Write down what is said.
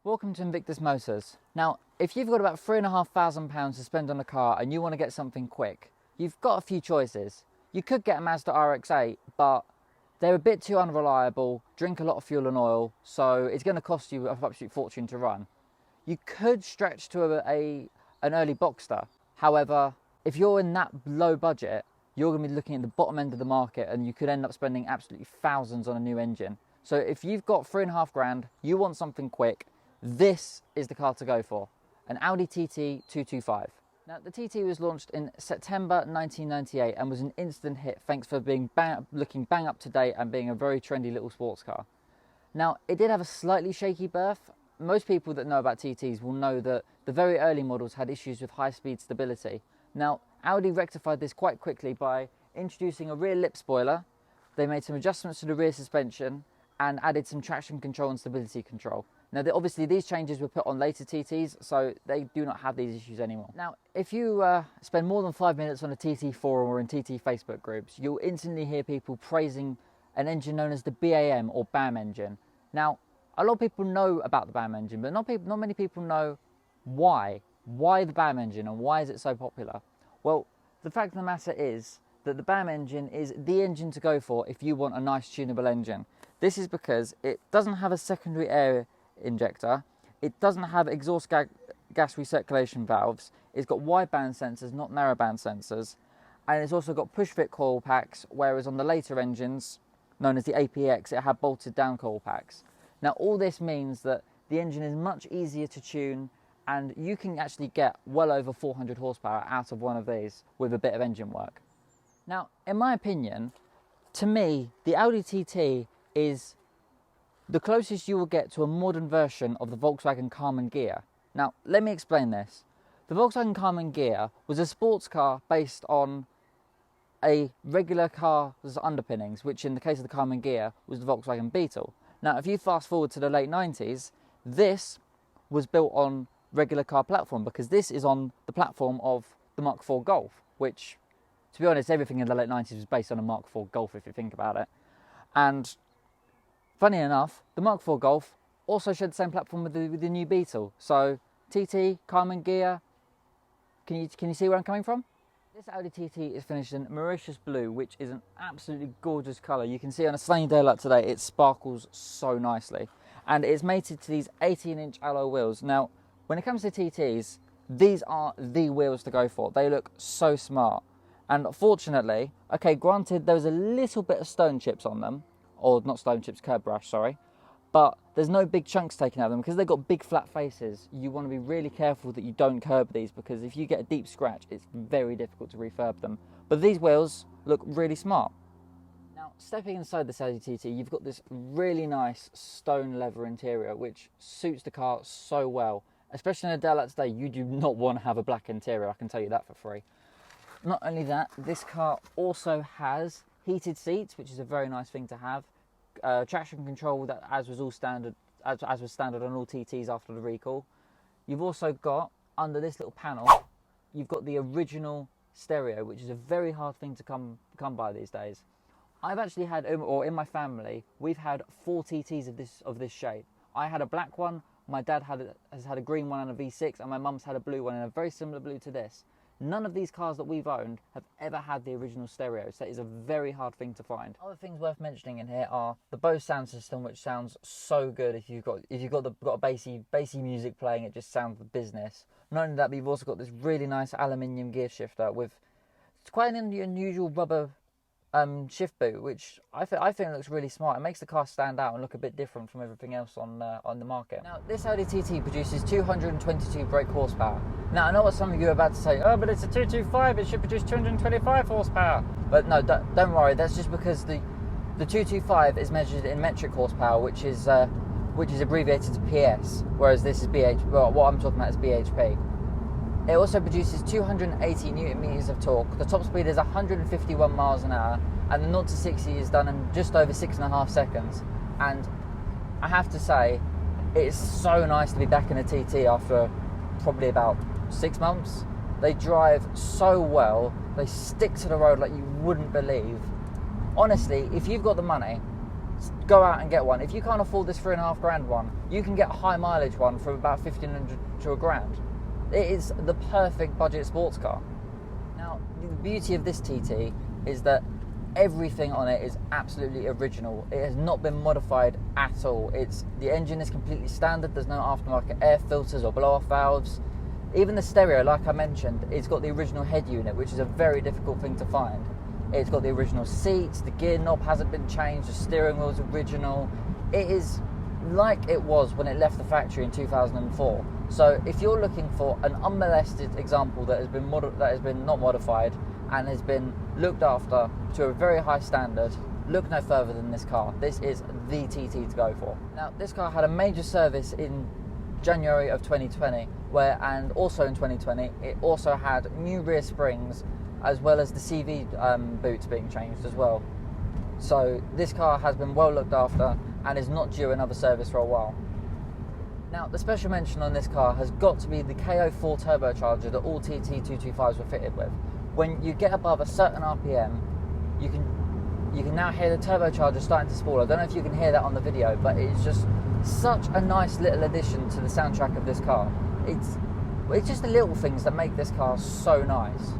Welcome to Invictus Motors. Now, if you've got about £3,500 to spend on a car and you want to get something quick, you've got a few choices. You could get a Mazda RX-8, but they're a bit too unreliable, drink a lot of fuel and oil, so it's going to cost you an absolute fortune to run. You could stretch to an early Boxster. However, if you're in that low budget, you're going to be looking at the bottom end of the market and you could end up spending absolutely thousands on a new engine. So if you've got £3,500, you want something quick, this is the car to go for, an Audi TT 225. Now, the TT was launched in September 1998 and was an instant hit thanks for being looking bang up to date and being a very trendy little sports car. Now, it did have a slightly shaky birth. Most people that know about TTs will know that the very early models had issues with high-speed stability. Now, Audi rectified this quite quickly by introducing a rear lip spoiler. They made some adjustments to the rear suspension and added some traction control and stability control. Now, obviously these changes were put on later TTs, so they do not have these issues anymore. Now, if you spend more than 5 minutes on a TT forum or in TT Facebook groups, you'll instantly hear people praising an engine known as the BAM or BAM engine. Now, a lot of people know about the BAM engine, but not many people know why. Why the BAM engine and why is it so popular? Well, the fact of the matter is that the BAM engine is the engine to go for if you want a nice tunable engine. This is because it doesn't have a secondary air injector, it doesn't have exhaust gas recirculation valves, it's got wideband sensors, not narrowband sensors, and it's also got push-fit coil packs, whereas on the later engines, known as the APX, it had bolted down coil packs. Now, all this means that the engine is much easier to tune and you can actually get well over 400 horsepower out of one of these with a bit of engine work. Now, in my opinion, to me, the Audi TT is the closest you will get to a modern version of the Volkswagen Carmen Ghia. Now, let me explain this. The Volkswagen Carmen Ghia was a sports car based on a regular car's underpinnings, which in the case of the Carmen Ghia was the Volkswagen Beetle. Now, if you fast forward to the late 90s, this was built on regular car platform because this is on the platform of the Mark IV Golf, which, to be honest, everything in the late 90s was based on a Mark IV Golf if you think about it. And funny enough, the Mark IV Golf also shared the same platform with the new Beetle. So TT, Carmen Ghia, can you see where I'm coming from? This Audi TT is finished in Mauritius Blue, which is an absolutely gorgeous colour. You can see on a sunny day like today, it sparkles so nicely. And it's mated to these 18-inch alloy wheels. Now, when it comes to TTs, these are the wheels to go for. They look so smart. And fortunately, okay, granted there was a little bit of stone chips on them, or not stone chips, curb brush, sorry, but there's no big chunks taken out of them because they've got big flat faces. You want to be really careful that you don't curb these because if you get a deep scratch, it's very difficult to refurb them. But these wheels look really smart. Now, stepping inside this Audi TT, you've got this really nice stone leather interior which suits the car so well. Especially in a day like today, you do not want to have a black interior, I can tell you that for free. Not only that, this car also has heated seats, which is a very nice thing to have. Traction control, that as was standard on all TTs after the recall. You've also got, under this little panel, you've got the original stereo, which is a very hard thing to come by these days. I've actually had, or in my family, we've had 4 TTs of this shape. I had a black one, my dad has had a green one and a V6, and my mum's had a blue one and a very similar blue to this. None of these cars that we've owned have ever had the original stereo, so it is a very hard thing to find. Other things worth mentioning in here are the Bose sound system, which sounds so good. If you've got a bassy music playing, it just sounds the business. Not only that, but you've also got this really nice aluminium gear shifter with it's quite an unusual rubber shift boot, which I think looks really smart. It makes the car stand out and look a bit different from everything else on the market. Now, this Audi TT produces 222 brake horsepower. Now, I know what some of you are about to say, oh, but it's a 225, it should produce 225 horsepower. But no, don't worry, that's just because the 225 is measured in metric horsepower, which is abbreviated to PS, whereas this is well, what I'm talking about is BHP. It also produces 280 newton meters of torque. The top speed is 151 miles an hour, and the 0 to 60 is done in just over 6.5 seconds. And I have to say, it's so nice to be back in a TT after probably about 6 months. They drive so well, they stick to the road like you wouldn't believe. Honestly, if you've got the money, go out and get one. If you can't afford this £3,500 one, you can get a high mileage one for about 1,500 to £1,000. It is the perfect budget sports car. Now, the beauty of this TT is that everything on it is absolutely original. It has not been modified at all. The engine is completely standard. There's no aftermarket air filters or blow-off valves. Even the stereo, like I mentioned, it's got the original head unit, which is a very difficult thing to find. It's got the original seats, the gear knob hasn't been changed, the steering wheel's original. It is like it was when it left the factory in 2004. So if you're looking for an unmolested example that has been not modified and has been looked after to a very high standard, look no further than this car. This is the TT to go for. Now, this car had a major service in January of 2020, and also in 2020, it also had new rear springs as well as the CV boots being changed as well. So this car has been well looked after and is not due another service for a while. Now, the special mention on this car has got to be the Ko4 Turbo Charger that all TT 225s were fitted with. When you get above a certain RPM, you can now hear the turbocharger starting to spool. I don't know if you can hear that on the video, but it's just such a nice little addition to the soundtrack of this car. It's just the little things that make this car so nice.